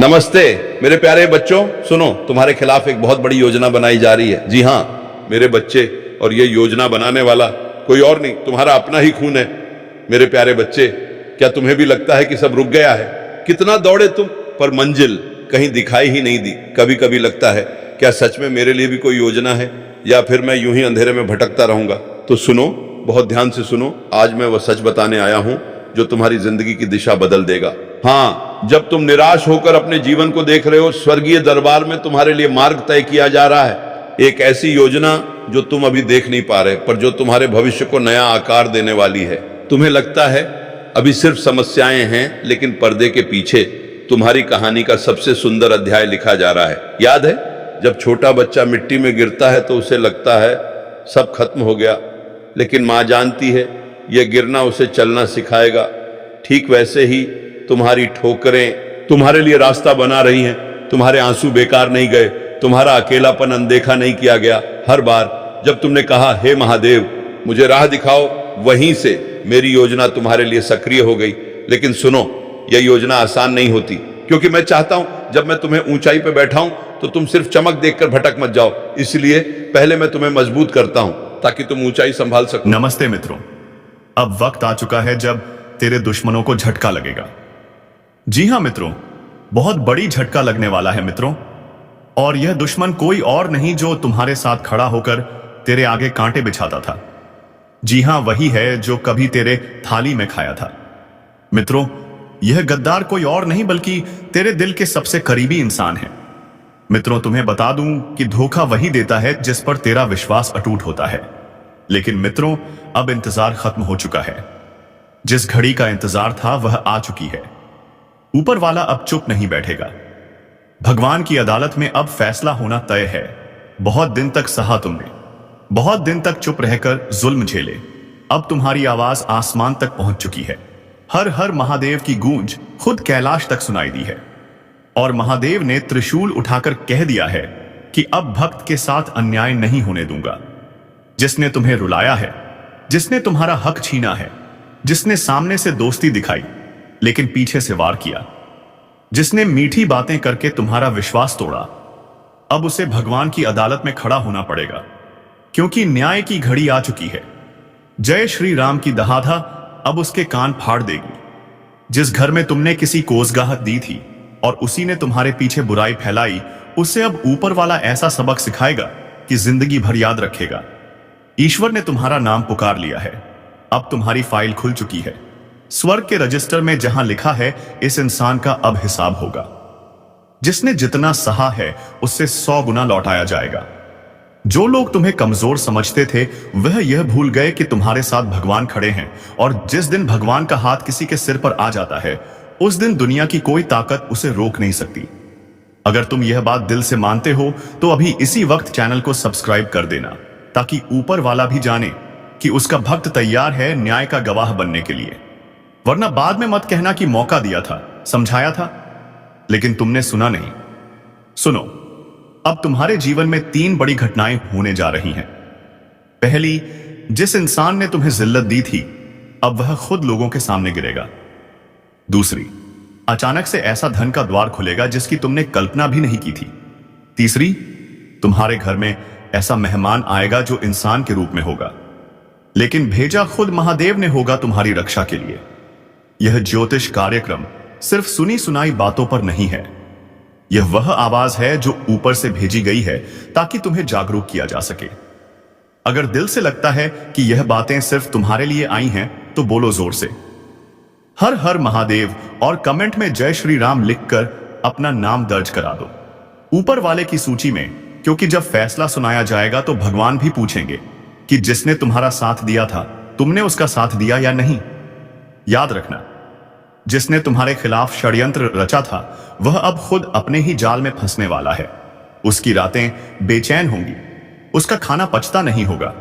नमस्ते मेरे प्यारे बच्चों, सुनो, तुम्हारे खिलाफ एक बहुत बड़ी योजना बनाई जा रही है। जी हाँ मेरे बच्चे, और ये योजना बनाने वाला कोई और नहीं, तुम्हारा अपना ही खून है। मेरे प्यारे बच्चे, क्या तुम्हें भी लगता है कि सब रुक गया है? कितना दौड़े तुम, पर मंजिल कहीं दिखाई ही नहीं दी। कभी कभी लगता है क्या सच में मेरे लिए भी कोई योजना है, या फिर मैं यूं ही अंधेरे में भटकता रहूंगा? तो सुनो, बहुत ध्यान से सुनो, आज मैं वह सच बताने आया हूं जो तुम्हारी जिंदगी की दिशा बदल देगा। हाँ, जब तुम निराश होकर अपने जीवन को देख रहे हो, स्वर्गीय दरबार में तुम्हारे लिए मार्ग तय किया जा रहा है। एक ऐसी योजना जो तुम अभी देख नहीं पा रहे, पर जो तुम्हारे भविष्य को नया आकार देने वाली है। तुम्हें लगता है अभी सिर्फ समस्याएं हैं, लेकिन पर्दे के पीछे तुम्हारी कहानी का सबसे सुंदर अध्याय लिखा जा रहा है। याद है जब छोटा बच्चा मिट्टी में गिरता है तो उसे लगता है सब खत्म हो गया, लेकिन माँ जानती है यह गिरना उसे चलना सिखाएगा। ठीक वैसे ही तुम्हारी ठोकरें तुम्हारे लिए रास्ता बना रही हैं। तुम्हारे आंसू बेकार नहीं गए, तुम्हारा अकेलापन अनदेखा नहीं किया गया। हर बार जब तुमने कहा हे महादेव मुझे राह दिखाओ, वहीं से मेरी योजना तुम्हारे लिए सक्रिय हो गई। लेकिन सुनो, यह योजना आसान नहीं होती, क्योंकि मैं चाहता हूं जब मैं तुम्हें ऊंचाई पर बैठाऊं तो तुम सिर्फ चमक देखकर भटक मत जाओ। इसलिए पहले मैं तुम्हें मजबूत करता हूं ताकि तुम ऊंचाई संभाल सको। नमस्ते मित्रों, अब वक्त आ चुका है जब तेरे दुश्मनों को झटका लगेगा। जी हां मित्रों, बहुत बड़ी झटका लगने वाला है मित्रों। और यह दुश्मन कोई और नहीं जो तुम्हारे साथ खड़ा होकर तेरे आगे कांटे बिछाता था। जी हां, वही है जो कभी तेरे थाली में खाया था। मित्रों, यह गद्दार कोई और नहीं बल्कि तेरे दिल के सबसे करीबी इंसान है। मित्रों, तुम्हें बता दूं कि धोखा वही देता है जिस पर तेरा विश्वास अटूट होता है। लेकिन मित्रों, अब इंतजार खत्म हो चुका है। जिस घड़ी का इंतजार था वह आ चुकी है। ऊपर वाला अब चुप नहीं बैठेगा। भगवान की अदालत में अब फैसला होना तय है। बहुत दिन तक सहा तुमने, बहुत दिन तक चुप रहकर जुल्म झेले। अब तुम्हारी आवाज आसमान तक पहुंच चुकी है। हर हर महादेव की गूंज खुद कैलाश तक सुनाई दी है। और महादेव ने त्रिशूल उठाकर कह दिया है कि अब भक्त के साथ अन्याय नहीं होने दूंगा। जिसने तुम्हें रुलाया है, जिसने तुम्हारा हक छीना है, जिसने सामने से दोस्ती दिखाई लेकिन पीछे से वार किया, जिसने मीठी बातें करके तुम्हारा विश्वास तोड़ा, अब उसे भगवान की अदालत में खड़ा होना पड़ेगा, क्योंकि न्याय की घड़ी आ चुकी है। जय श्री राम की दहाड़ा अब उसके कान फाड़ देगी। जिस घर में तुमने किसी को ओज़गाहत दी थी और उसी ने तुम्हारे पीछे बुराई फैलाई, उसे अब ऊपर वाला ऐसा सबक सिखाएगा कि जिंदगी भर याद रखेगा। ईश्वर ने तुम्हारा नाम पुकार लिया है। अब तुम्हारी फाइल खुल चुकी है स्वर्ग के रजिस्टर में, जहां लिखा है इस इंसान का अब हिसाब होगा। जिसने जितना सहा है उससे 100 गुना लौटाया जाएगा। जो लोग तुम्हें कमजोर समझते थे वह यह भूल गए कि तुम्हारे साथ भगवान खड़े हैं। और जिस दिन भगवान का हाथ किसी के सिर पर आ जाता है, उस दिन दुनिया की कोई ताकत उसे रोक नहीं सकती। अगर तुम यह बात दिल से मानते हो तो अभी इसी वक्त चैनल को सब्सक्राइब कर देना, ताकि ऊपर वाला भी जाने कि उसका भक्त तैयार है न्याय का गवाह बनने के लिए। वरना बाद में मत कहना कि मौका दिया था, समझाया था, लेकिन तुमने सुना नहीं। सुनो, अब तुम्हारे जीवन में 3 बड़ी घटनाएं होने जा रही हैं। पहली, जिस इंसान ने तुम्हें जिल्लत दी थी अब वह खुद लोगों के सामने गिरेगा। दूसरी, अचानक से ऐसा धन का द्वार खुलेगा जिसकी तुमने कल्पना भी नहीं की थी। तीसरी, तुम्हारे घर में ऐसा मेहमान आएगा जो इंसान के रूप में होगा, लेकिन भेजा खुद महादेव ने होगा तुम्हारी रक्षा के लिए। यह ज्योतिष कार्यक्रम सिर्फ सुनी सुनाई बातों पर नहीं है। यह वह आवाज है जो ऊपर से भेजी गई है ताकि तुम्हें जागरूक किया जा सके। अगर दिल से लगता है कि यह बातें सिर्फ तुम्हारे लिए आई हैं तो बोलो जोर से हर हर महादेव और कमेंट में जय श्री राम लिखकर अपना नाम दर्ज करा दो ऊपर वाले की सूची में, क्योंकि जब फैसला सुनाया जाएगा तो भगवान भी पूछेंगे कि जिसने तुम्हारा साथ दिया था तुमने उसका साथ दिया या नहीं। याद रखना, जिसने तुम्हारे खिलाफ षड्यंत्र रचा था वह अब खुद अपने ही जाल में फंसने वाला है। उसकी रातें बेचैन होंगी, उसका खाना पचता नहीं होगा,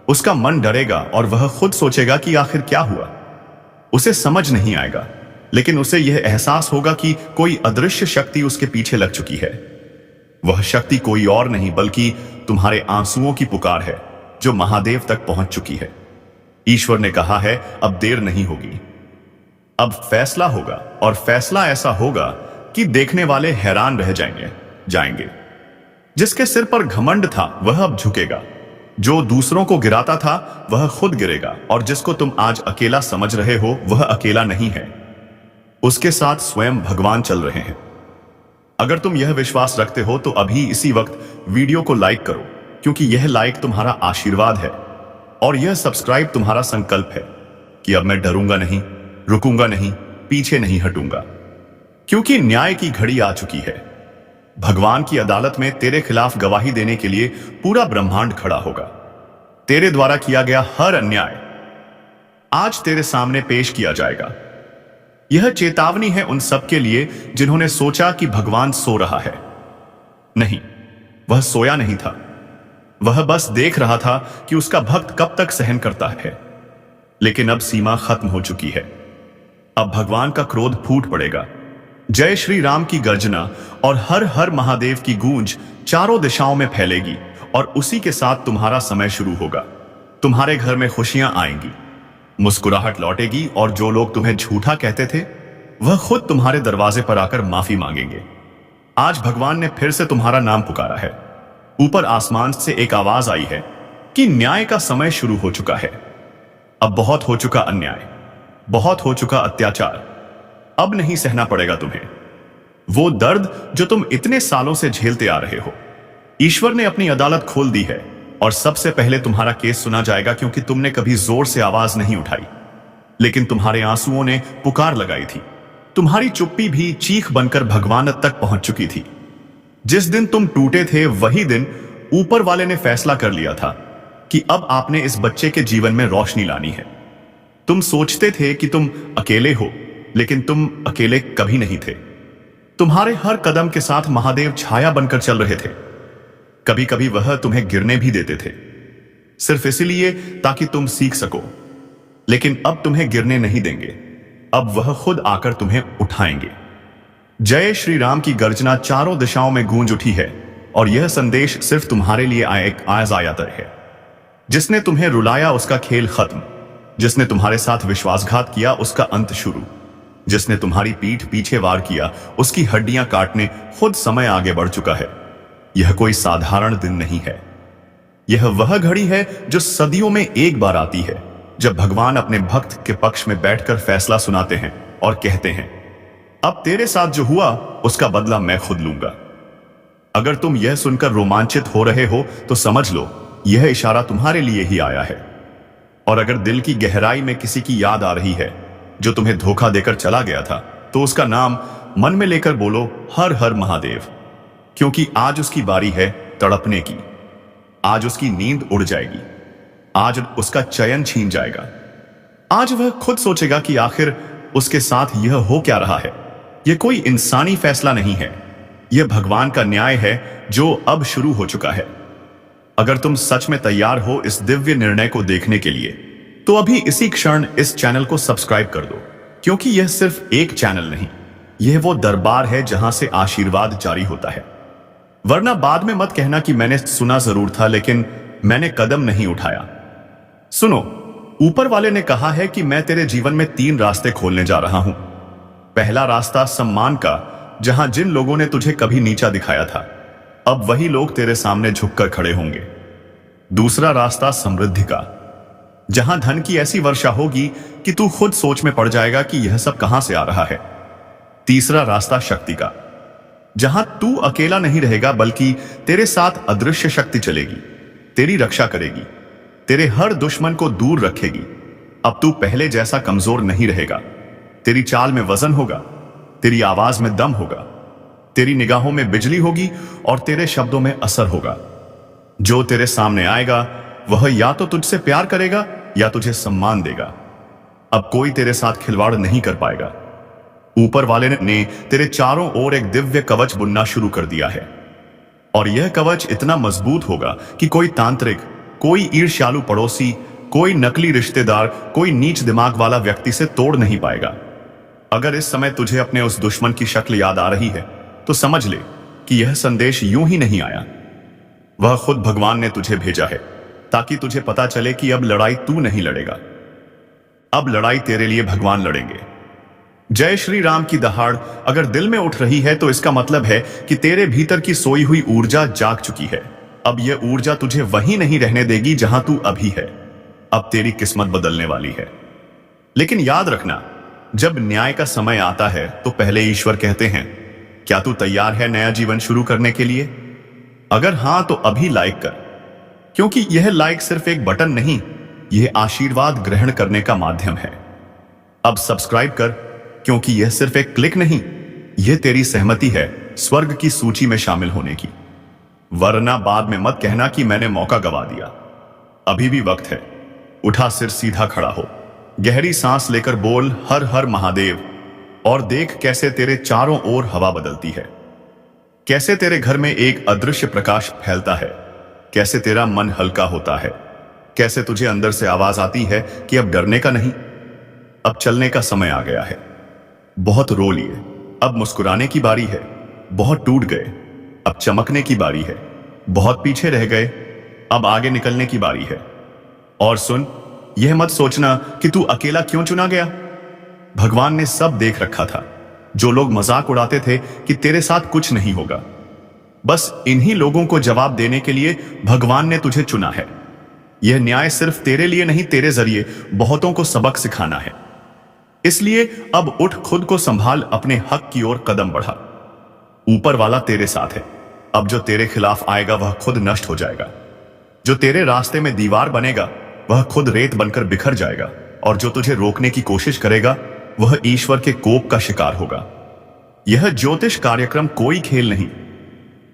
उसका मन डरेगा और वह खुद सोचेगा कि आखिर क्या हुआ। उसे समझ नहीं आएगा, लेकिन उसे यह एहसास होगा कि कोई अदृश्य शक्ति उसके पीछे लग चुकी है। वह शक्ति कोई और नहीं बल्कि तुम्हारे आंसुओं की पुकार है जो महादेव तक पहुंच चुकी है। ईश्वर ने कहा है अब देर नहीं होगी, अब फैसला होगा, और फैसला ऐसा होगा कि देखने वाले हैरान रह जाएंगे। जिसके सिर पर घमंड था वह अब झुकेगा, जो दूसरों को गिराता था वह खुद गिरेगा, और जिसको तुम आज अकेला समझ रहे हो वह अकेला नहीं है, उसके साथ स्वयं भगवान चल रहे हैं। अगर तुम यह विश्वास रखते हो तो अभी इसी वक्त वीडियो को लाइक करो, क्योंकि यह लाइक तुम्हारा आशीर्वाद है और यह सब्सक्राइब तुम्हारा संकल्प है कि अब मैं डरूंगा नहीं, रुकूंगा नहीं, पीछे नहीं हटूंगा, क्योंकि न्याय की घड़ी आ चुकी है। भगवान की अदालत में तेरे खिलाफ गवाही देने के लिए पूरा ब्रह्मांड खड़ा होगा। तेरे द्वारा किया गया हर अन्याय आज तेरे सामने पेश किया जाएगा। यह चेतावनी है उन सब के लिए जिन्होंने सोचा कि भगवान सो रहा है। नहीं, वह सोया नहीं था, वह बस देख रहा था कि उसका भक्त कब तक सहन करता है। लेकिन अब सीमा खत्म हो चुकी है। अब भगवान का क्रोध फूट पड़ेगा। जय श्री राम की गर्जना और हर हर महादेव की गूंज चारों दिशाओं में फैलेगी, और उसी के साथ तुम्हारा समय शुरू होगा। तुम्हारे घर में खुशियां आएंगी, मुस्कुराहट लौटेगी, और जो लोग तुम्हें झूठा कहते थे वह खुद तुम्हारे दरवाजे पर आकर माफी मांगेंगे। आज भगवान ने फिर से तुम्हारा नाम पुकारा है। ऊपर आसमान से एक आवाज आई है कि न्याय का समय शुरू हो चुका है। अब बहुत हो चुका अन्याय, बहुत हो चुका अत्याचार, अब नहीं सहना पड़ेगा तुम्हें वो दर्द जो तुम इतने सालों से झेलते आ रहे हो। ईश्वर ने अपनी अदालत खोल दी है और सबसे पहले तुम्हारा केस सुना जाएगा, क्योंकि तुमने कभी जोर से आवाज नहीं उठाई, लेकिन तुम्हारे आंसुओं ने पुकार लगाई थी। तुम्हारी चुप्पी भी चीख बनकर भगवान तक पहुंच चुकी थी। जिस दिन तुम टूटे थे वही दिन ऊपर वाले ने फैसला कर लिया था कि अब आपने इस बच्चे के जीवन में रोशनी लानी है। तुम सोचते थे कि तुम अकेले हो, लेकिन तुम अकेले कभी नहीं थे। तुम्हारे हर कदम के साथ महादेव छाया बनकर चल रहे थे। कभी कभी वह तुम्हें गिरने भी देते थे, सिर्फ इसलिए ताकि तुम सीख सको, लेकिन अब तुम्हें गिरने नहीं देंगे। अब वह खुद आकर तुम्हें उठाएंगे। जय श्री राम की गर्जना चारों दिशाओं में गूंज उठी है, और यह संदेश सिर्फ तुम्हारे लिए एक आयातर है। जिसने तुम्हें रुलाया उसका खेल खत्म, जिसने तुम्हारे साथ विश्वासघात किया उसका अंत शुरू, जिसने तुम्हारी पीठ पीछे वार किया उसकी हड्डियां काटने खुद समय आगे बढ़ चुका है। यह कोई साधारण दिन नहीं है, यह वह घड़ी है जो सदियों में एक बार आती है, जब भगवान अपने भक्त के पक्ष में बैठकर फैसला सुनाते हैं और कहते हैं, अब तेरे साथ जो हुआ उसका बदला मैं खुद लूंगा। अगर तुम यह सुनकर रोमांचित हो रहे हो तो समझ लो यह इशारा तुम्हारे लिए ही आया है। और अगर दिल की गहराई में किसी की याद आ रही है जो तुम्हें धोखा देकर चला गया था, तो उसका नाम मन में लेकर बोलो, हर हर महादेव, क्योंकि आज उसकी बारी है तड़पने की। आज उसकी नींद उड़ जाएगी, आज उसका चयन छीन जाएगा। आज वह खुद सोचेगा कि आखिर उसके साथ यह हो क्या रहा है। यह कोई इंसानी फैसला नहीं है, यह भगवान का न्याय है जो अब शुरू हो चुका है। अगर तुम सच में तैयार हो इस दिव्य निर्णय को देखने के लिए, तो अभी इसी क्षण इस चैनल को सब्सक्राइब कर दो, क्योंकि यह सिर्फ एक चैनल नहीं, यह वो दरबार है जहां से आशीर्वाद जारी होता है। वरना बाद में मत कहना कि मैंने सुना जरूर था लेकिन मैंने कदम नहीं उठाया। सुनो, ऊपर वाले ने कहा है कि मैं तेरे जीवन में 3 रास्ते खोलने जा रहा हूं। पहला रास्ता सम्मान का, जहां जिन लोगों ने तुझे कभी नीचा दिखाया था अब वही लोग तेरे सामने झुककर खड़े होंगे। दूसरा रास्ता समृद्धि का, जहां धन की ऐसी वर्षा होगी कि तू खुद सोच में पड़ जाएगा कि यह सब कहां से आ रहा है। तीसरा रास्ता शक्ति का, जहां तू अकेला नहीं रहेगा बल्कि तेरे साथ अदृश्य शक्ति चलेगी, तेरी रक्षा करेगी, तेरे हर दुश्मन को दूर रखेगी। अब तू पहले जैसा कमजोर नहीं रहेगा, तेरी चाल में वजन होगा, तेरी आवाज में दम होगा, तेरी निगाहों में बिजली होगी और तेरे शब्दों में असर होगा। जो तेरे सामने आएगा वह या तो तुझसे प्यार करेगा या तुझे सम्मान देगा। अब कोई तेरे साथ खिलवाड़ नहीं कर पाएगा। ऊपर वाले ने तेरे चारों ओर एक दिव्य कवच बुनना शुरू कर दिया है, और यह कवच इतना मजबूत होगा कि कोई तांत्रिक, कोई ईर्ष्यालु पड़ोसी, कोई नकली रिश्तेदार, कोई नीच दिमाग वाला व्यक्ति से तोड़ नहीं पाएगा। अगर इस समय तुझे अपने उस दुश्मन की शक्ल याद आ रही है तो समझ ले कि यह संदेश यूं ही नहीं आया, वह खुद भगवान ने तुझे भेजा है ताकि तुझे पता चले कि अब लड़ाई तू नहीं लड़ेगा, अब लड़ाई तेरे लिए भगवान लड़ेंगे। जय श्री राम की दहाड़ अगर दिल में उठ रही है तो इसका मतलब है कि तेरे भीतर की सोई हुई ऊर्जा जाग चुकी है। अब यह ऊर्जा तुझे वहीं नहीं रहने देगी जहां तू अभी है। अब तेरी किस्मत बदलने वाली है। लेकिन याद रखना, जब न्याय का समय आता है तो पहले ईश्वर कहते हैं, क्या तू तैयार है नया जीवन शुरू करने के लिए? अगर हां तो अभी लाइक कर, क्योंकि यह लाइक सिर्फ एक बटन नहीं, यह आशीर्वाद ग्रहण करने का माध्यम है। अब सब्सक्राइब कर, क्योंकि यह सिर्फ एक क्लिक नहीं, यह तेरी सहमति है स्वर्ग की सूची में शामिल होने की। वरना बाद में मत कहना कि मैंने मौका गवा दिया। अभी भी वक्त है। उठा, सिर सीधा खड़ा हो, गहरी सांस लेकर बोल हर हर महादेव, और देख कैसे तेरे चारों ओर हवा बदलती है, कैसे तेरे घर में एक अदृश्य प्रकाश फैलता है, कैसे तेरा मन हल्का होता है, कैसे तुझे अंदर से आवाज आती है कि अब डरने का नहीं, अब चलने का समय आ गया है। बहुत रो लिए, अब मुस्कुराने की बारी है। बहुत टूट गए, अब चमकने की बारी है। बहुत पीछे रह गए, अब आगे निकलने की बारी है। और सुन, यह मत सोचना कि तू अकेला क्यों चुना गया। भगवान ने सब देख रखा था। जो लोग मजाक उड़ाते थे कि तेरे साथ कुछ नहीं होगा, बस इन्हीं लोगों को जवाब देने के लिए भगवान ने तुझे चुना है। यह न्याय सिर्फ तेरे लिए नहीं, तेरे जरिए बहुतों को सबक सिखाना है। इसलिए अब उठ, खुद को संभाल, अपने हक की ओर कदम बढ़ा। ऊपर वाला तेरे साथ है। अब जो तेरे खिलाफ आएगा वह खुद नष्ट हो जाएगा। जो तेरे रास्ते में दीवार बनेगा वह खुद रेत बनकर बिखर जाएगा, और जो तुझे रोकने की कोशिश करेगा वह ईश्वर के कोप का शिकार होगा। यह ज्योतिष कार्यक्रम कोई खेल नहीं,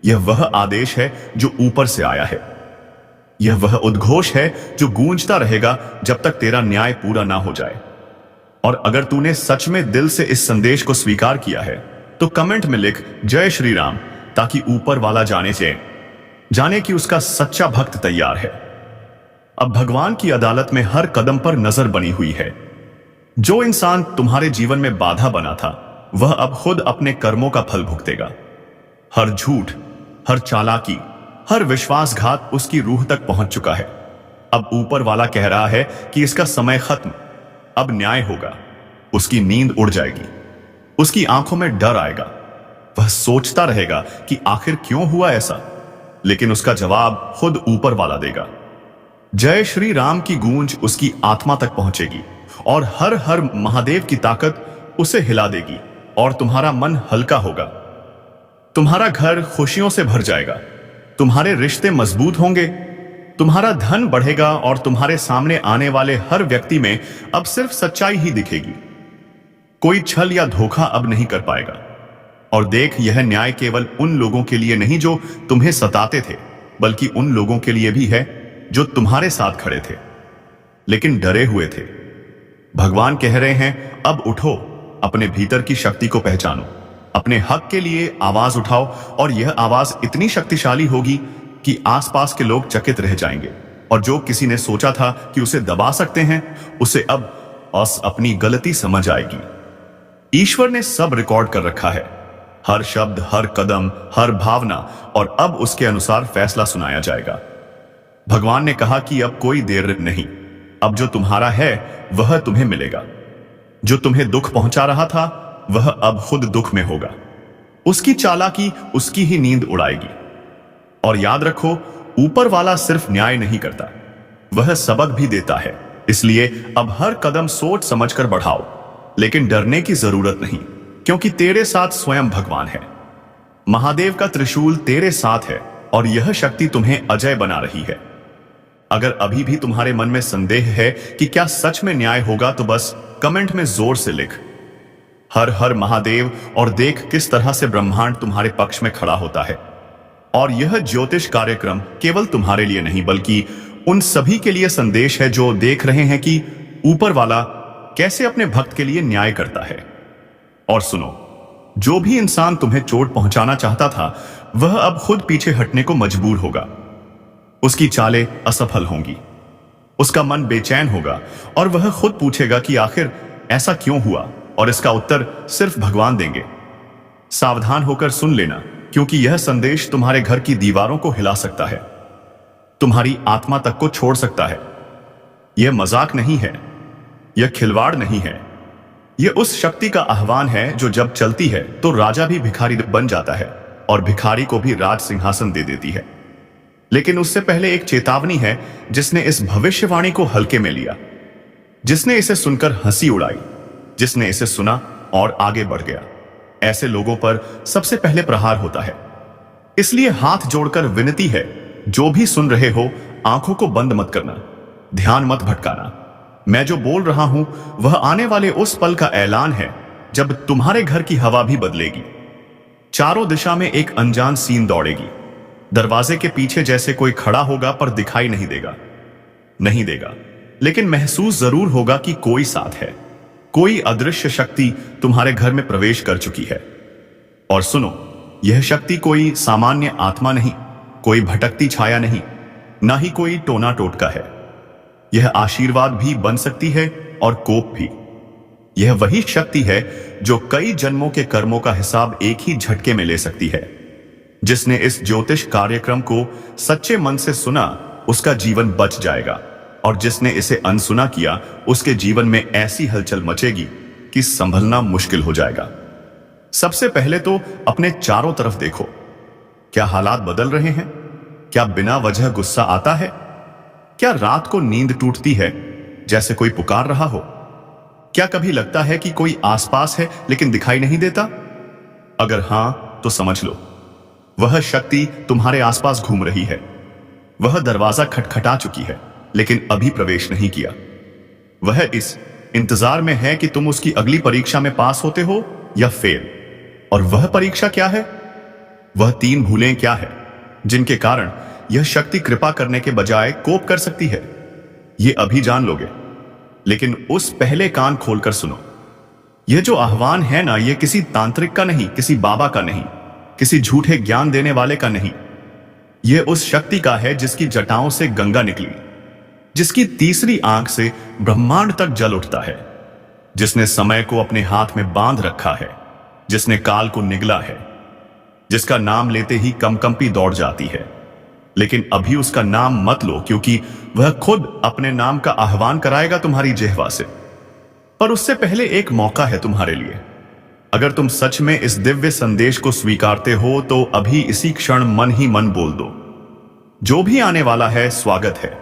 यह वह आदेश है जो ऊपर से आया है। यह वह उद्घोष है जो गूंजता रहेगा जब तक तेरा न्याय पूरा ना हो जाए। और अगर तूने सच में दिल से इस संदेश को स्वीकार किया है तो कमेंट में लिख जय श्री राम, ताकि ऊपर वाला जाने कि उसका सच्चा भक्त तैयार है। अब भगवान की अदालत में हर कदम पर नजर बनी हुई है। जो इंसान तुम्हारे जीवन में बाधा बना था वह अब खुद अपने कर्मों का फल भुगतेगा। हर झूठ, हर चालाकी, हर विश्वासघात उसकी रूह तक पहुंच चुका है। अब ऊपर वाला कह रहा है कि इसका समय खत्म, अब न्याय होगा। उसकी नींद उड़ जाएगी, उसकी आंखों में डर आएगा। वह सोचता रहेगा कि आखिर क्यों हुआ ऐसा, लेकिन उसका जवाब खुद ऊपर वाला देगा। जय श्री राम की गूंज उसकी आत्मा तक पहुंचेगी, और हर हर महादेव की ताकत उसे हिला देगी, और तुम्हारा मन हल्का होगा। तुम्हारा घर खुशियों से भर जाएगा, तुम्हारे रिश्ते मजबूत होंगे, तुम्हारा धन बढ़ेगा, और तुम्हारे सामने आने वाले हर व्यक्ति में अब सिर्फ सच्चाई ही दिखेगी। कोई छल या धोखा अब नहीं कर पाएगा। और देख, यह न्याय केवल उन लोगों के लिए नहीं जो तुम्हें सताते थे, बल्कि उन लोगों के लिए भी है जो तुम्हारे साथ खड़े थे लेकिन डरे हुए थे। भगवान कह रहे हैं, अब उठो, अपने भीतर की शक्ति को पहचानो, अपने हक के लिए आवाज उठाओ, और यह आवाज इतनी शक्तिशाली होगी कि आसपास के लोग चकित रह जाएंगे। और जो किसी ने सोचा था कि उसे दबा सकते हैं, उसे अब अपनी गलती समझ आएगी। ईश्वर ने सब रिकॉर्ड कर रखा है, हर शब्द, हर कदम, हर भावना, और अब उसके अनुसार फैसला सुनाया जाएगा। भगवान ने कहा कि अब कोई देर नहीं, अब जो तुम्हारा है वह तुम्हें मिलेगा। जो तुम्हें दुख पहुंचा रहा था वह अब खुद दुख में होगा। उसकी चालाकी उसकी ही नींद उड़ाएगी। और याद रखो, ऊपर वाला सिर्फ न्याय नहीं करता, वह सबक भी देता है। इसलिए अब हर कदम सोच समझकर बढ़ाओ, लेकिन डरने की जरूरत नहीं, क्योंकि तेरे साथ स्वयं भगवान है। महादेव का त्रिशूल तेरे साथ है, और यह शक्ति तुम्हें अजय बना रही है। अगर अभी भी तुम्हारे मन में संदेह है कि क्या सच में न्याय होगा, तो बस कमेंट में जोर से लिख हर हर महादेव, और देख किस तरह से ब्रह्मांड तुम्हारे पक्ष में खड़ा होता है। और यह ज्योतिष कार्यक्रम केवल तुम्हारे लिए नहीं, बल्कि उन सभी के लिए संदेश है जो देख रहे हैं कि ऊपर वाला कैसे अपने भक्त के लिए न्याय करता है। और सुनो, जो भी इंसान तुम्हें चोट पहुंचाना चाहता था वह अब खुद पीछे हटने को मजबूर होगा। उसकी चालें असफल होंगी, उसका मन बेचैन होगा, और वह खुद पूछेगा कि आखिर ऐसा क्यों हुआ, और इसका उत्तर सिर्फ भगवान देंगे। सावधान होकर सुन लेना, क्योंकि यह संदेश तुम्हारे घर की दीवारों को हिला सकता है, तुम्हारी आत्मा तक को छोड़ सकता है। यह मजाक नहीं है, यह खिलवाड़ नहीं है, यह उस शक्ति का आह्वान है जो जब चलती है तो राजा भी भिखारी बन जाता है और भिखारी को भी राज सिंहासन दे देती है। लेकिन उससे पहले एक चेतावनी है जिसने इस भविष्यवाणी को हल्के में लिया, जिसने इसे सुनकर हंसी उड़ाई, जिसने इसे सुना और आगे बढ़ गया। ऐसे लोगों पर सबसे पहले प्रहार होता है। इसलिए हाथ जोड़कर विनती है, जो भी सुन रहे हो आंखों को बंद मत करना, ध्यान मत भटकाना। मैं जो बोल रहा हूं वह आने वाले उस पल का ऐलान है जब तुम्हारे घर की हवा भी बदलेगी। चारों दिशा में एक अनजान सीन दौड़ेगी। दरवाजे के पीछे जैसे कोई खड़ा होगा पर दिखाई नहीं देगा, लेकिन महसूस जरूर होगा कि कोई साथ है। कोई अदृश्य शक्ति तुम्हारे घर में प्रवेश कर चुकी है। और सुनो, यह शक्ति कोई सामान्य आत्मा नहीं, कोई भटकती छाया नहीं, ना ही कोई टोना टोटका है। यह आशीर्वाद भी बन सकती है और कोप भी। यह वही शक्ति है जो कई जन्मों के कर्मों का हिसाब एक ही झटके में ले सकती है। जिसने इस ज्योतिष कार्यक्रम को सच्चे मन से सुना उसका जीवन बच जाएगा, और जिसने इसे अनसुना किया उसके जीवन में ऐसी हलचल मचेगी कि संभलना मुश्किल हो जाएगा। सबसे पहले तो अपने चारों तरफ देखो। क्या हालात बदल रहे हैं? क्या बिना वजह गुस्सा आता है? क्या रात को नींद टूटती है जैसे कोई पुकार रहा हो? क्या कभी लगता है कि कोई आसपास है लेकिन दिखाई नहीं देता? अगर हां तो समझ लो, वह शक्ति तुम्हारे आसपास घूम रही है। वह दरवाजा खटखटा चुकी है लेकिन अभी प्रवेश नहीं किया। वह इस इंतजार में है कि तुम उसकी अगली परीक्षा में पास होते हो या फेल। और वह परीक्षा क्या है? वह 3 भूलें क्या है जिनके कारण यह शक्ति कृपा करने के बजाय कोप कर सकती है? यह अभी जान लोगे, लेकिन उस पहले कान खोलकर सुनो। यह जो आह्वान है ना, यह किसी तांत्रिक का नहीं, किसी बाबा का नहीं, किसी झूठे ज्ञान देने वाले का नहीं। यह उस शक्ति का है जिसकी जटाओं से गंगा निकली, जिसकी तीसरी आंख से ब्रह्मांड तक जल उठता है, जिसने समय को अपने हाथ में बांध रखा है, जिसने काल को निगला है, जिसका नाम लेते ही कंपकंपी दौड़ जाती है। लेकिन अभी उसका नाम मत लो, क्योंकि वह खुद अपने नाम का आह्वान कराएगा तुम्हारी जिह्वा से। पर उससे पहले एक मौका है तुम्हारे लिए। अगर तुम सच में इस दिव्य संदेश को स्वीकारते हो तो अभी इसी क्षण मन ही मन बोल दो, जो भी आने वाला है स्वागत है,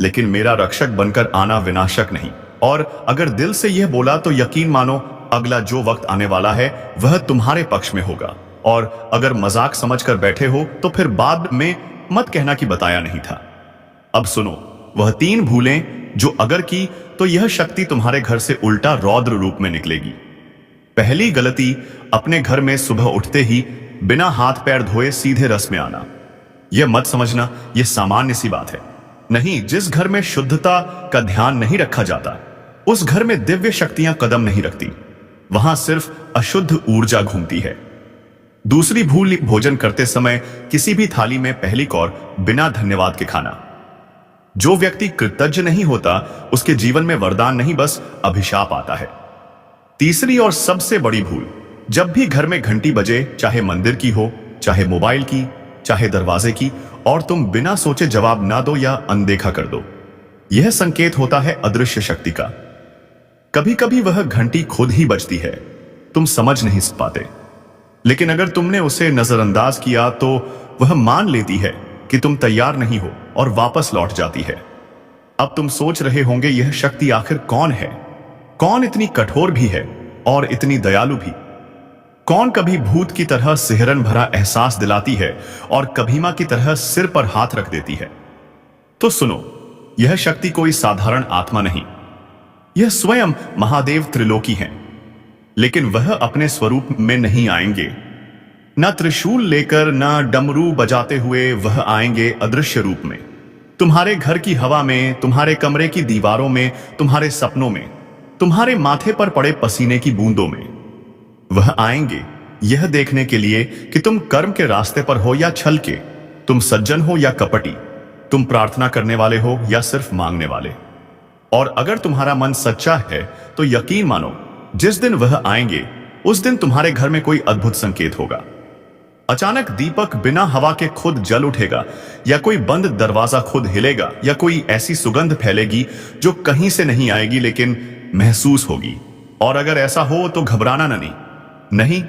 लेकिन मेरा रक्षक बनकर आना विनाशक नहीं। और अगर दिल से यह बोला तो यकीन मानो अगला जो वक्त आने वाला है वह तुम्हारे पक्ष में होगा। और अगर मजाक समझकर बैठे हो तो फिर बाद में मत कहना कि बताया नहीं था। अब सुनो, वह 3 भूलें जो अगर की तो यह शक्ति तुम्हारे घर से उल्टा रौद्र रूप में निकलेगी। पहली गलती, अपने घर में सुबह उठते ही बिना हाथ पैर धोए सीधे रस में आना। यह मत समझना यह सामान्य सी बात है। नहीं, जिस घर में शुद्धता का ध्यान नहीं रखा जाता उस घर में दिव्य शक्तियां कदम नहीं रखती। वहां सिर्फ अशुद्ध ऊर्जा घूमती है। दूसरी भूल, भोजन करते समय किसी भी थाली में पहली कौर बिना धन्यवाद के खाना। जो व्यक्ति कृतज्ञ नहीं होता उसके जीवन में वरदान नहीं बस अभिशाप आता है। तीसरी और सबसे बड़ी भूल, जब भी घर में घंटी बजे, चाहे मंदिर की हो, चाहे मोबाइल की, चाहे दरवाजे की, और तुम बिना सोचे जवाब ना दो या अनदेखा कर दो, यह संकेत होता है अदृश्य शक्ति का। कभी कभी वह घंटी खुद ही बजती है, तुम समझ नहीं पाते, लेकिन अगर तुमने उसे नजरअंदाज किया तो वह मान लेती है कि तुम तैयार नहीं हो और वापस लौट जाती है। अब तुम सोच रहे होंगे यह शक्ति आखिर कौन है? कौन इतनी कठोर भी है और इतनी दयालु भी? कौन कभी भूत की तरह सिहरन भरा एहसास दिलाती है और कभी मां की तरह सिर पर हाथ रख देती है? तो सुनो, यह शक्ति कोई साधारण आत्मा नहीं, यह स्वयं महादेव त्रिलोकी हैं। लेकिन वह अपने स्वरूप में नहीं आएंगे, ना त्रिशूल लेकर, ना डमरू बजाते हुए। वह आएंगे अदृश्य रूप में, तुम्हारे घर की हवा में, तुम्हारे कमरे की दीवारों में, तुम्हारे सपनों में, तुम्हारे माथे पर पड़े पसीने की बूंदों में। वह आएंगे यह देखने के लिए कि तुम कर्म के रास्ते पर हो या छल के, तुम सज्जन हो या कपटी, तुम प्रार्थना करने वाले हो या सिर्फ मांगने वाले। और अगर तुम्हारा मन सच्चा है तो यकीन मानो, जिस दिन वह आएंगे उस दिन तुम्हारे घर में कोई अद्भुत संकेत होगा। अचानक दीपक बिना हवा के खुद जल उठेगा, या कोई बंद दरवाजा खुद हिलेगा, या कोई ऐसी सुगंध फैलेगी जो कहीं से नहीं आएगी लेकिन महसूस होगी। और अगर ऐसा हो तो घबराना नहीं,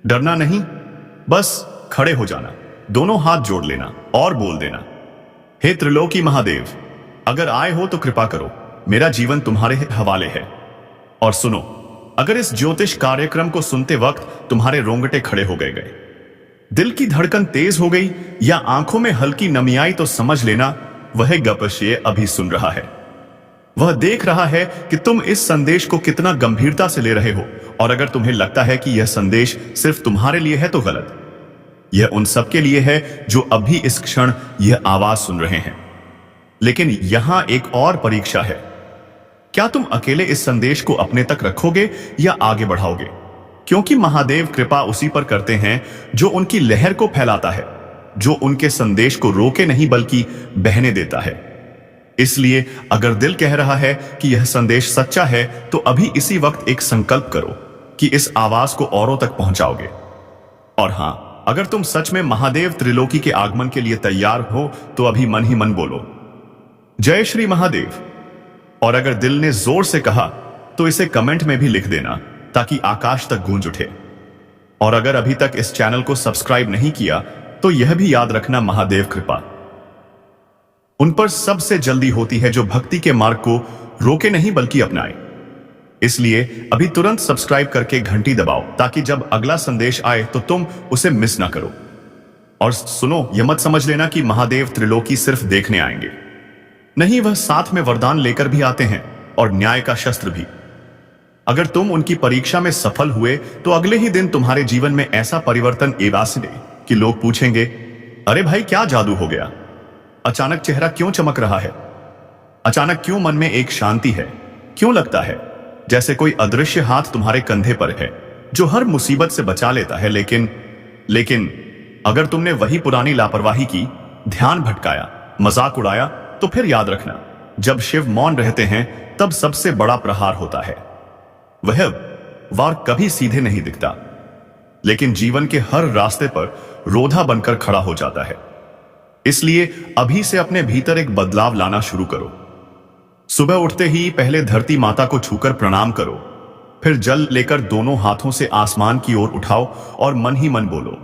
डरना नहीं, बस खड़े हो जाना, दोनों हाथ जोड़ लेना और बोल देना, हे त्रिलोकी महादेव, अगर आए हो तो कृपा करो, मेरा जीवन तुम्हारे हवाले है। और सुनो, अगर इस ज्योतिष कार्यक्रम को सुनते वक्त तुम्हारे रोंगटे खड़े हो गए, दिल की धड़कन तेज हो गई या आंखों में हल्की नमी आई, तो समझ लेना वह गपशे अभी सुन रहा है। वह देख रहा है कि तुम इस संदेश को कितना गंभीरता से ले रहे हो, और अगर तुम्हें लगता है कि यह संदेश सिर्फ तुम्हारे लिए है तो गलत। यह उन सबके लिए है जो अभी इस क्षण यह आवाज सुन रहे हैं। लेकिन यहां एक और परीक्षा है, क्या तुम अकेले इस संदेश को अपने तक रखोगे या आगे बढ़ाओगे? क्योंकि महादेव कृपा उसी पर करते हैं जो उनकी लहर को फैलाता है, जो उनके संदेश को रोके नहीं बल्कि बहने देता है। इसलिए अगर दिल कह रहा है कि यह संदेश सच्चा है, तो अभी इसी वक्त एक संकल्प करो कि इस आवाज को औरों तक पहुंचाओगे। और हां, अगर तुम सच में महादेव त्रिलोकी के आगमन के लिए तैयार हो तो अभी मन ही मन बोलो, जय श्री महादेव। और अगर दिल ने जोर से कहा तो इसे कमेंट में भी लिख देना ताकि आकाश तक गूंज उठे। और अगर अभी तक इस चैनल को सब्सक्राइब नहीं किया तो यह भी याद रखना, महादेव कृपा उन पर सबसे जल्दी होती है जो भक्ति के मार्ग को रोके नहीं बल्कि अपनाए। इसलिए अभी तुरंत सब्सक्राइब करके घंटी दबाओ ताकि जब अगला संदेश आए तो तुम उसे मिस ना करो। और सुनो, यह मत समझ लेना कि महादेव त्रिलोकी सिर्फ देखने आएंगे, नहीं, वह साथ में वरदान लेकर भी आते हैं और न्याय का शस्त्र भी। अगर तुम उनकी परीक्षा में सफल हुए तो अगले ही दिन तुम्हारे जीवन में ऐसा परिवर्तन एवासिने कि लोग पूछेंगे, अरे भाई क्या जादू हो गया, अचानक चेहरा क्यों चमक रहा है, अचानक क्यों मन में एक शांति है, क्यों लगता है जैसे कोई अदृश्य हाथ तुम्हारे कंधे पर है जो हर मुसीबत से बचा लेता है। लेकिन अगर तुमने वही पुरानी लापरवाही की, ध्यान भटकाया, मजाक उड़ाया, तो फिर याद रखना, जब शिव मौन रहते हैं तब सबसे बड़ा प्रहार होता है। वह वार कभी सीधे नहीं दिखता, लेकिन जीवन के हर रास्ते पर रोधा बनकर खड़ा हो जाता है। इसलिए अभी से अपने भीतर एक बदलाव लाना शुरू करो। सुबह उठते ही पहले धरती माता को छूकर प्रणाम करो, फिर जल लेकर दोनों हाथों से आसमान की ओर उठाओ और मन ही मन बोलो,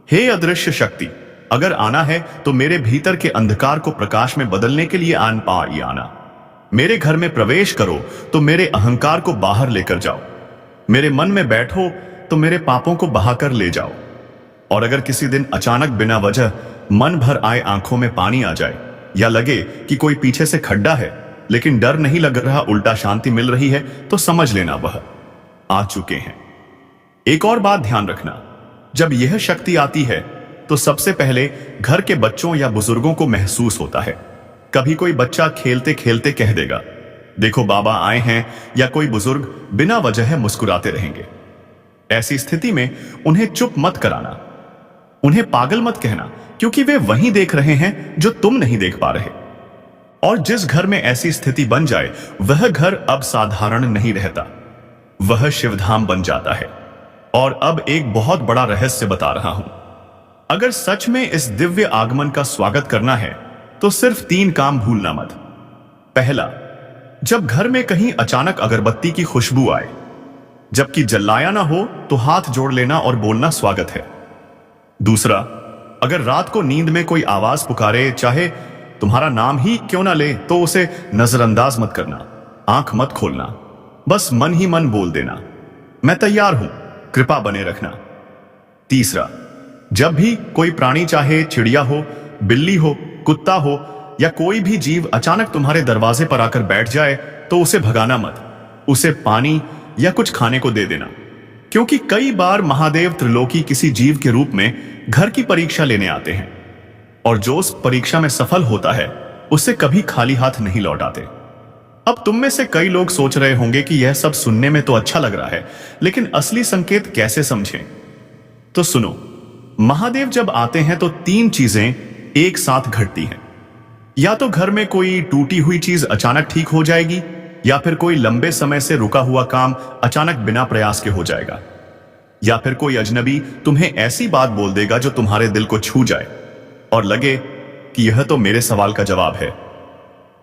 हे अदृश्य शक्ति, अगर आना है तो मेरे भीतर के अंधकार को प्रकाश में बदलने के लिए आना। मेरे घर में प्रवेश करो तो मेरे अहंकार को बाहर लेकर जाओ, मेरे मन में बैठो तो मेरे पापों को बहाकर ले जाओ। और अगर किसी दिन अचानक बिना वजह मन भर आए, आंखों में पानी आ जाए या लगे कि कोई पीछे से खड्डा है लेकिन डर नहीं लग रहा, उल्टा शांति मिल रही है, तो समझ लेना वह आ चुके हैं। एक और बात ध्यान रखना, जब यह शक्ति आती है तो सबसे पहले घर के बच्चों या बुजुर्गों को महसूस होता है। कभी कोई बच्चा खेलते खेलते कह देगा, देखो बाबा आए हैं, या कोई बुजुर्ग बिना वजह मुस्कुराते रहेंगे। ऐसी स्थिति में उन्हें चुप मत कराना, उन्हें पागल मत कहना, क्योंकि वे वही देख रहे हैं जो तुम नहीं देख पा रहे। और जिस घर में ऐसी स्थिति बन जाए वह घर अब साधारण नहीं रहता, वह शिवधाम बन जाता है। और अब एक बहुत बड़ा रहस्य बता रहा हूं, अगर सच में इस दिव्य आगमन का स्वागत करना है तो सिर्फ 3 काम भूलना मत। पहला, जब घर में कहीं अचानक अगरबत्ती की खुशबू आए, जबकि जलाया ना हो, तो हाथ जोड़ लेना और बोलना स्वागत है। दूसरा, अगर रात को नींद में कोई आवाज पुकारे, चाहे तुम्हारा नाम ही क्यों ना ले, तो उसे नजरअंदाज मत करना, आंख मत खोलना, बस मन ही मन बोल देना, मैं तैयार हूं, कृपा बने रखना। तीसरा, जब भी कोई प्राणी, चाहे चिड़िया हो, बिल्ली हो, कुत्ता हो या कोई भी जीव अचानक तुम्हारे दरवाजे पर आकर बैठ जाए, तो उसे भगाना मत, उसे पानी या कुछ खाने को दे देना। क्योंकि कई बार महादेव त्रिलोकी किसी जीव के रूप में घर की परीक्षा लेने आते हैं, और जो उस परीक्षा में सफल होता है उसे कभी खाली हाथ नहीं लौटाते। अब तुम में से कई लोग सोच रहे होंगे कि यह सब सुनने में तो अच्छा लग रहा है, लेकिन असली संकेत कैसे समझें? तो सुनो, महादेव जब आते हैं तो 3 चीजें एक साथ घटती हैं। या तो घर में कोई टूटी हुई चीज अचानक ठीक हो जाएगी, या फिर कोई लंबे समय से रुका हुआ काम अचानक बिना प्रयास के हो जाएगा, या फिर कोई अजनबी तुम्हें ऐसी बात बोल देगा जो तुम्हारे दिल को छू जाए और लगे कि यह तो मेरे सवाल का जवाब है।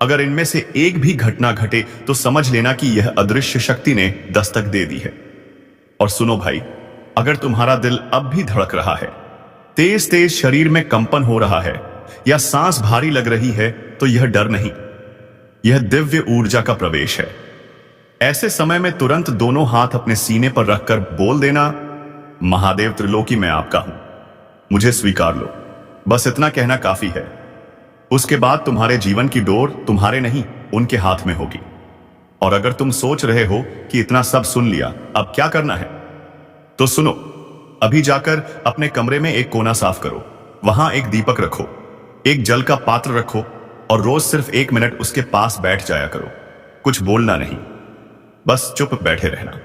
अगर इनमें से एक भी घटना घटे तो समझ लेना कि यह अदृश्य शक्ति ने दस्तक दे दी है। और सुनो भाई, अगर तुम्हारा दिल अब भी धड़क रहा है, तेज तेज शरीर में कंपन हो रहा है या सांस भारी लग रही है, तो यह डर नहीं, यह दिव्य ऊर्जा का प्रवेश है। ऐसे समय में तुरंत दोनों हाथ अपने सीने पर रखकर बोल देना, महादेव त्रिलोकी मैं आपका हूं, मुझे स्वीकार लो। बस इतना कहना काफी है। उसके बाद तुम्हारे जीवन की डोर तुम्हारे नहीं, उनके हाथ में होगी। और अगर तुम सोच रहे हो कि इतना सब सुन लिया, अब क्या करना है, तो सुनो। अभी जाकर अपने कमरे में एक कोना साफ करो, वहां एक दीपक रखो, एक जल का पात्र रखो और रोज सिर्फ 1 मिनट उसके पास बैठ जाया करो। कुछ बोलना नहीं, बस चुप बैठे रहना।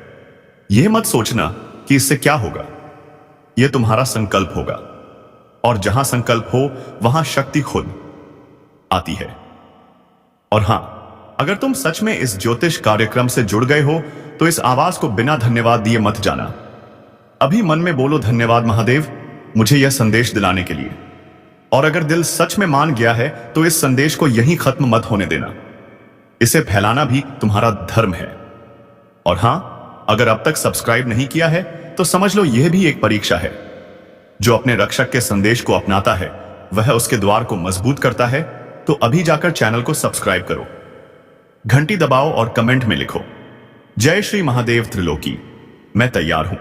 यह मत सोचना कि इससे क्या होगा, यह तुम्हारा संकल्प होगा। और जहां संकल्प हो वहां शक्ति खुद आती है। और हां, अगर तुम सच में इस ज्योतिष कार्यक्रम से जुड़ गए हो तो इस आवाज को बिना धन्यवाद दिए मत जाना। अभी मन में बोलो, धन्यवाद महादेव, मुझे यह संदेश दिलाने के लिए। और अगर दिल सच में मान गया है तो इस संदेश को यहीं खत्म मत होने देना, इसे फैलाना भी तुम्हारा धर्म है। और हां, अगर अब तक सब्सक्राइब नहीं किया है तो समझ लो यह भी एक परीक्षा है। जो अपने रक्षक के संदेश को अपनाता है वह उसके द्वार को मजबूत करता है। तो अभी जाकर चैनल को सब्सक्राइब करो, घंटी दबाओ और कमेंट में लिखो, जय श्री महादेव त्रिलोकी, मैं तैयार हूं।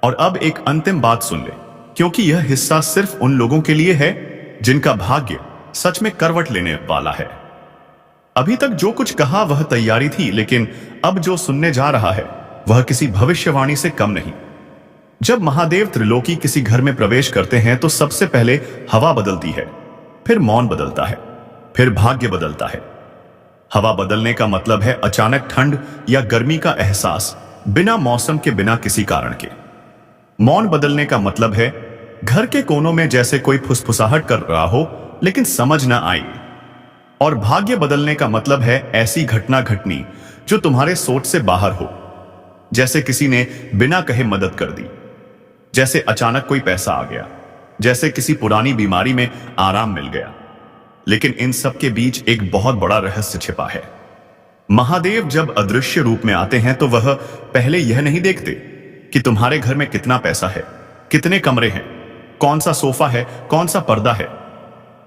और अब एक अंतिम बात सुन ले, क्योंकि यह हिस्सा सिर्फ उन लोगों के लिए है जिनका भाग्य सच में करवट लेने वाला है। अभी तक जो कुछ कहा वह तैयारी थी, लेकिन अब जो सुनने जा रहा है वह किसी भविष्यवाणी से कम नहीं। जब महादेव त्रिलोकी किसी घर में प्रवेश करते हैं तो सबसे पहले हवा बदलती है, फिर मौन बदलता है, फिर भाग्य बदलता है। हवा बदलने का मतलब है अचानक ठंड या गर्मी का एहसास, बिना मौसम के, बिना किसी कारण के। मौन बदलने का मतलब है घर के कोनों में जैसे कोई फुसफुसाहट कर रहा हो लेकिन समझ ना आई। और भाग्य बदलने का मतलब है ऐसी घटना घटनी जो तुम्हारे सोच से बाहर हो, जैसे किसी ने बिना कहे मदद कर दी, जैसे अचानक कोई पैसा आ गया, जैसे किसी पुरानी बीमारी में आराम मिल गया। लेकिन इन सब के बीच एक बहुत बड़ा रहस्य छिपा है। महादेव जब अदृश्य रूप में आते हैं तो वह पहले यह नहीं देखते कि तुम्हारे घर में कितना पैसा है, कितने कमरे हैं, कौन सा सोफा है, कौन सा पर्दा है।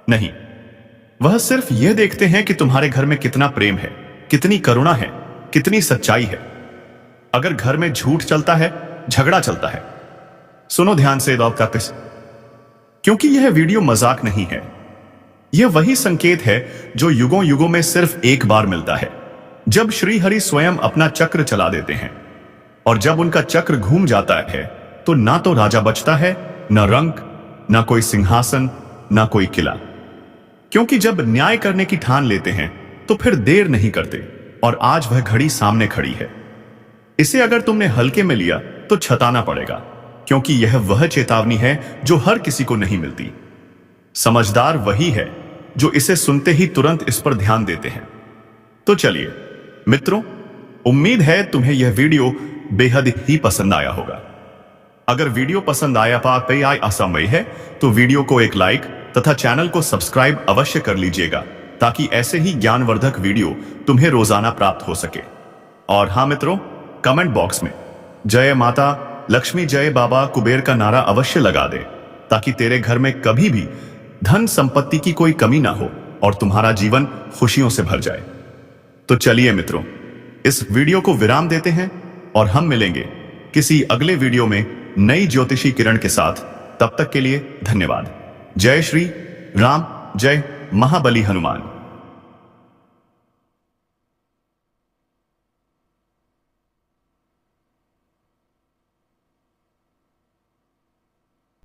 नहीं, वह सिर्फ यह देखते हैं कि तुम्हारे घर में कितना प्रेम है, कितनी करुणा है, कितनी सच्चाई है। अगर घर में झूठ चलता है, झगड़ा चलता है, सुनो ध्यान से दौड़कातिस, क्योंकि यह वीडियो मजाक नहीं है। यह वही संकेत है जो युगों युगों में सिर्फ एक बार मिलता है, जब श्री हरि स्वयं अपना चक्र चला देते हैं। और जब उनका चक्र घूम जाता है तो ना तो राजा बचता है, ना रंक, ना कोई सिंहासन, ना कोई किला। क्योंकि जब न्याय करने की ठान लेते हैं तो फिर देर नहीं करते। और आज वह घड़ी सामने खड़ी है। इसे अगर तुमने हल्के में लिया तो छताना पड़ेगा, क्योंकि यह वह चेतावनी है जो हर किसी को नहीं मिलती। समझदार वही है जो इसे सुनते ही तुरंत इस पर ध्यान देते हैं। तो चलिए मित्रों, उम्मीद है तुम्हें यह वीडियो बेहद ही पसंद आया होगा। अगर वीडियो पसंद आया असमय है तो वीडियो को एक लाइक तथा चैनल को सब्सक्राइब अवश्य कर लीजिएगा, ताकि ऐसे ही ज्ञानवर्धक वीडियो तुम्हें रोजाना प्राप्त हो सके। और हाँ मित्रों, कमेंट बॉक्स में जय माता लक्ष्मी, जय बाबा कुबेर का नारा अवश्य लगा दे, ताकि तेरे घर में कभी भी धन संपत्ति की कोई कमी ना हो और तुम्हारा जीवन खुशियों से भर जाए। तो चलिए मित्रों, इस वीडियो को विराम देते हैं और हम मिलेंगे किसी अगले वीडियो में नई ज्योतिषी किरण के साथ। तब तक के लिए धन्यवाद। जय श्री राम, जय महाबली हनुमान।